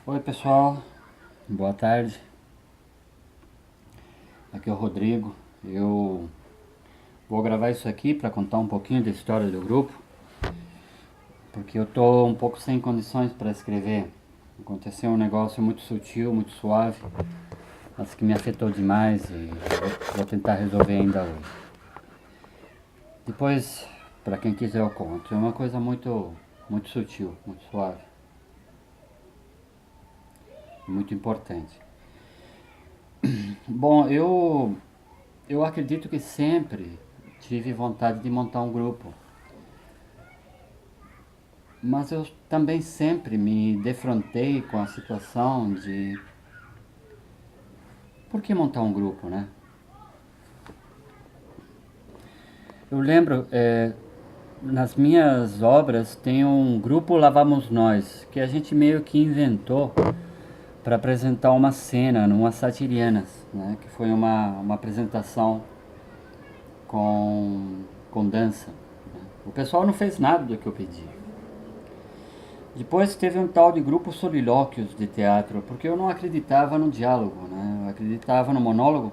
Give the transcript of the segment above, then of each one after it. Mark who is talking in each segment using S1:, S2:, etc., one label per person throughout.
S1: Oi pessoal, boa tarde. Aqui é o Rodrigo. Eu vou gravar isso aqui para contar um pouquinho da história do grupo, porque eu tô um pouco sem condições para escrever. Aconteceu um negócio muito sutil, muito suave, mas que me afetou demais e vou tentar resolver ainda hoje. Depois, para quem quiser eu conto. É uma coisa muito sutil, muito suave, muito importante. Bom, eu acredito que sempre tive vontade de montar um grupo. Mas eu também sempre me defrontei com a situação de por que montar um grupo, né? Eu lembro, nas minhas obras tem um grupo Lavamos Nós, que a gente meio que inventou para apresentar uma cena numa Satirianas, né? Que foi uma apresentação com dança. Né? O pessoal não fez nada do que eu pedi. Depois teve um tal de grupo Solilóquios de teatro, porque eu não acreditava no diálogo, né? Eu acreditava no monólogo,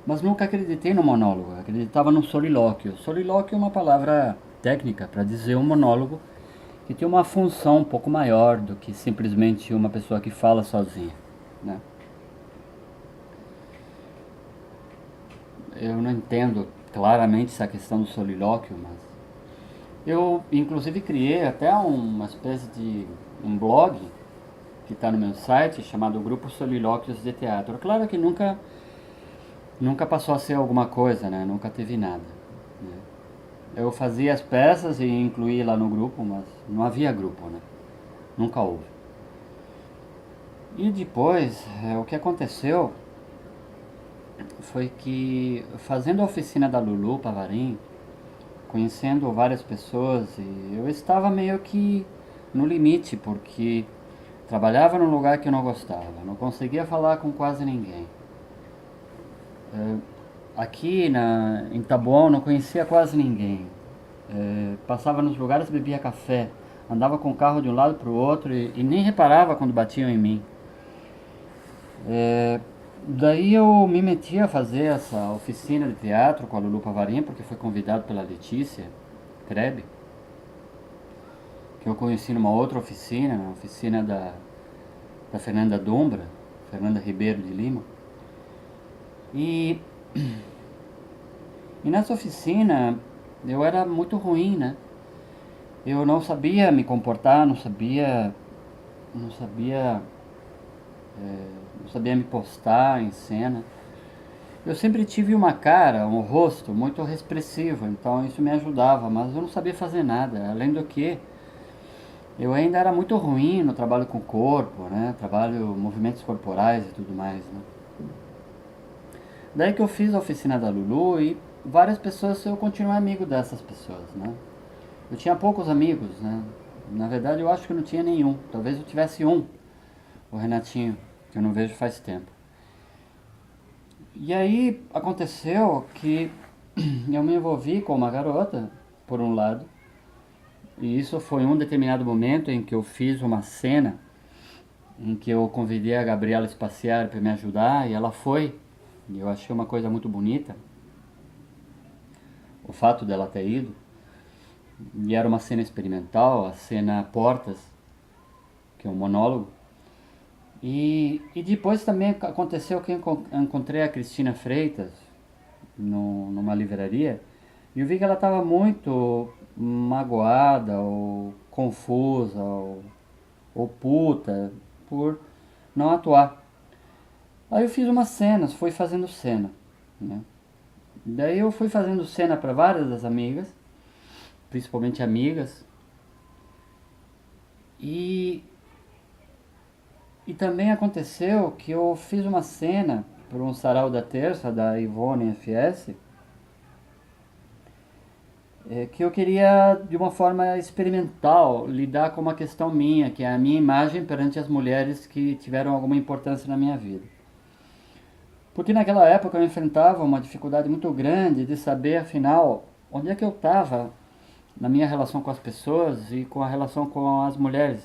S1: mas nunca acreditei no monólogo, eu acreditava no solilóquio. Solilóquio é uma palavra técnica para dizer um monólogo que tem uma função um pouco maior do que simplesmente uma pessoa que fala sozinha, né? Eu não entendo claramente essa questão do solilóquio, mas eu inclusive criei até uma espécie de um blog que está no meu site, chamado Grupo Solilóquios de Teatro. Claro que nunca passou a ser alguma coisa, né? Nunca teve nada. Né? Eu fazia as peças e incluía lá no grupo, mas não havia grupo, né? Nunca houve. E depois, o que aconteceu foi que, fazendo a oficina da Lulu Pavarim, conhecendo várias pessoas, e eu estava meio que no limite, porque trabalhava num lugar que eu não gostava, não conseguia falar com quase ninguém. Aqui em Taboão não conhecia quase ninguém. Passava nos lugares, bebia café, andava com o carro de um lado para o outro e nem reparava quando batiam em mim. Daí eu me meti a fazer essa oficina de teatro com a Lulu Pavarim, porque foi convidado pela Letícia Kreb, que eu conheci numa outra oficina, na oficina da Fernanda Dumbra, Fernanda Ribeiro de Lima. E, e nessa oficina eu era muito ruim, né? Eu não sabia me comportar, não sabia, não sabia me postar em cena. Eu sempre tive uma cara, um rosto muito expressivo, então isso me ajudava, mas eu não sabia fazer nada. Além do que, eu ainda era muito ruim no trabalho com o corpo, né? Trabalho, movimentos corporais e tudo mais, né? Daí que eu fiz a oficina da Lulu e várias pessoas, eu continuei amigo dessas pessoas, né? Eu tinha poucos amigos, né? Na verdade, eu acho que eu não tinha nenhum. Talvez eu tivesse um, o Renatinho, que eu não vejo faz tempo. E aí aconteceu que eu me envolvi com uma garota, por um lado, e isso foi um determinado momento em que eu fiz uma cena em que eu convidei a Gabriela Espaciar para me ajudar e ela foi. E eu achei uma coisa muito bonita, o fato dela ter ido. E era uma cena experimental, a cena Portas, que é um monólogo. E depois também aconteceu que eu encontrei a Cristina Freitas numa livraria e eu vi que ela estava muito magoada ou confusa ou puta por não atuar. Aí eu fiz umas cenas, fui fazendo cena, né? Daí eu fui fazendo cena para várias das amigas, principalmente amigas, e E também aconteceu que eu fiz uma cena para um sarau da terça da Ivone FS, que eu queria de uma forma experimental lidar com uma questão minha, que é a minha imagem perante as mulheres que tiveram alguma importância na minha vida. Porque naquela época eu enfrentava uma dificuldade muito grande de saber afinal onde é que eu estava na minha relação com as pessoas e com a relação com as mulheres.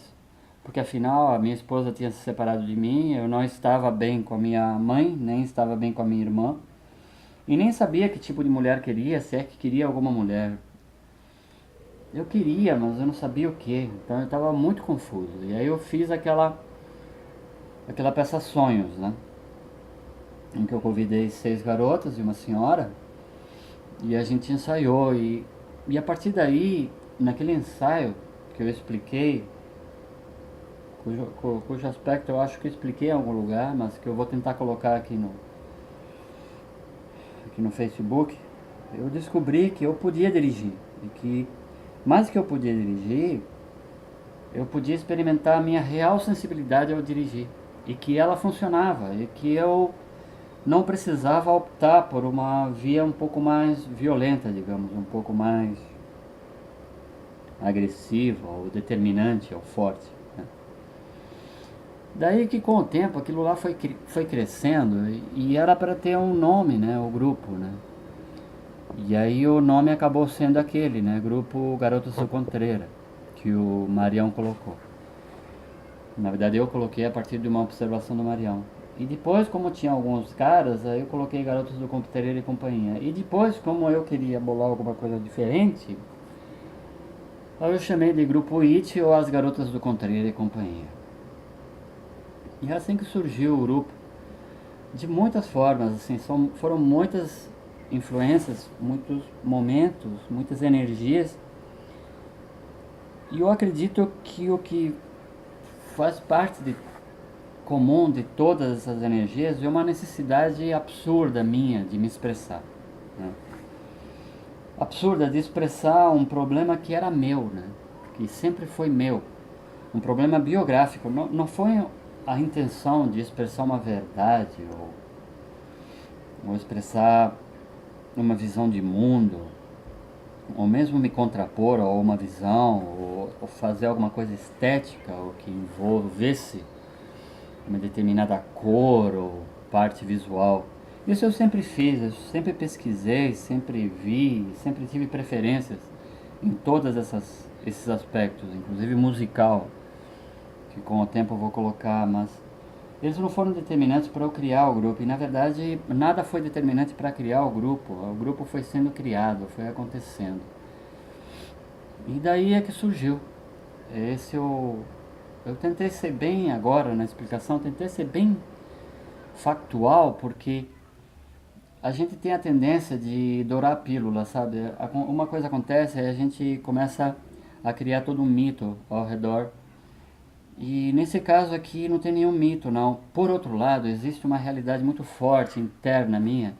S1: porque afinal a minha esposa tinha se separado de mim, eu não estava bem com a minha mãe, nem estava bem com a minha irmã, e nem sabia que tipo de mulher queria, se é que queria alguma mulher. Eu queria, mas eu não sabia o que, então eu estava muito confuso. E aí eu fiz aquela peça Sonhos, né? Em que eu convidei 6 garotas e uma senhora, e a gente ensaiou. E a partir daí, naquele ensaio que eu expliquei, cujo aspecto eu acho que eu expliquei em algum lugar, mas que eu vou tentar colocar aqui no Facebook, eu descobri que eu podia dirigir. E que, mais que eu podia dirigir, eu podia experimentar a minha real sensibilidade ao dirigir. E que ela funcionava. E que eu não precisava optar por uma via um pouco mais violenta, digamos, um pouco mais agressiva, ou determinante, ou forte, né? Daí que com o tempo aquilo lá foi crescendo e era para ter um nome, né, o grupo, né? E aí o nome acabou sendo aquele, né, Grupo Garotos do Contreira, que o Marião colocou. Na verdade eu coloquei a partir de uma observação do Marião. E depois, como tinha alguns caras, aí eu coloquei Garotos do Contreira e companhia. E depois, como eu queria bolar alguma coisa diferente, aí eu chamei de Grupo It ou As Garotas do Contreira e companhia. E é assim que surgiu o grupo. De muitas formas, assim, foram muitas influências, muitos momentos, muitas energias. E eu acredito que o que faz parte de comum de todas essas energias é uma necessidade absurda minha de me expressar, né? Absurda de expressar um problema que era meu, né? Que sempre foi meu. Um problema biográfico. Não foi a intenção de expressar uma verdade ou expressar uma visão de mundo, ou mesmo me contrapor a uma visão, ou fazer alguma coisa estética, ou que envolvesse uma determinada cor ou parte visual. Isso eu sempre fiz, eu sempre pesquisei, sempre vi, sempre tive preferências em todos esses aspectos, inclusive musical, que com o tempo eu vou colocar, mas eles não foram determinantes para eu criar o grupo. E na verdade nada foi determinante para criar o grupo. O grupo foi sendo criado, foi acontecendo. E daí é que surgiu. Esse eu tentei ser bem agora na explicação, tentei ser bem factual, porque a gente tem a tendência de dourar a pílula, sabe? Uma coisa acontece e a gente começa a criar todo um mito ao redor. E nesse caso aqui não tem nenhum mito, não. Por outro lado, existe uma realidade muito forte, interna minha,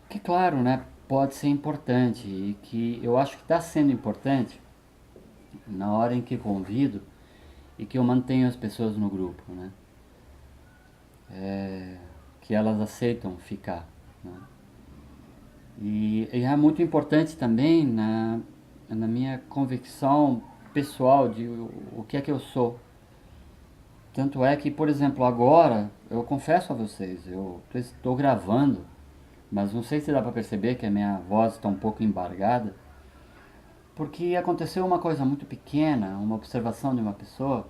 S1: que claro, né, pode ser importante e que eu acho que está sendo importante na hora em que convido e que eu mantenho as pessoas no grupo, né? Que elas aceitam ficar, né? E é muito importante também na minha convicção pessoal de o que é que eu sou. Tanto é que, por exemplo, agora, eu confesso a vocês, eu estou gravando, mas não sei se dá para perceber que a minha voz está um pouco embargada, porque aconteceu uma coisa muito pequena, uma observação de uma pessoa,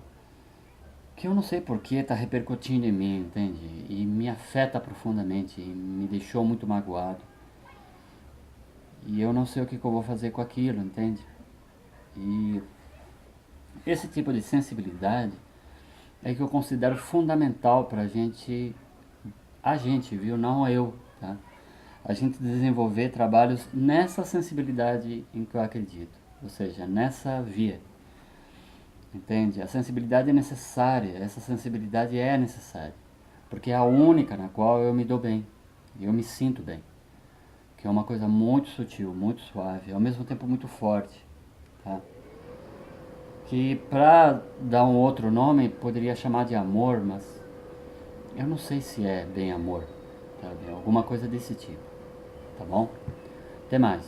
S1: que eu não sei por que está repercutindo em mim, entende? E me afeta profundamente, e me deixou muito magoado. E eu não sei o que eu vou fazer com aquilo, entende? E esse tipo de sensibilidade é que eu considero fundamental para a gente, viu? Não eu, tá? A gente desenvolver trabalhos nessa sensibilidade em que eu acredito, ou seja, nessa via, entende? A sensibilidade é necessária, essa sensibilidade é necessária, porque é a única na qual eu me dou bem, eu me sinto bem, que é uma coisa muito sutil, muito suave, ao mesmo tempo muito forte, tá? Que para dar um outro nome poderia chamar de amor, mas eu não sei se é bem amor, sabe? Alguma coisa desse tipo, tá bom? Até mais.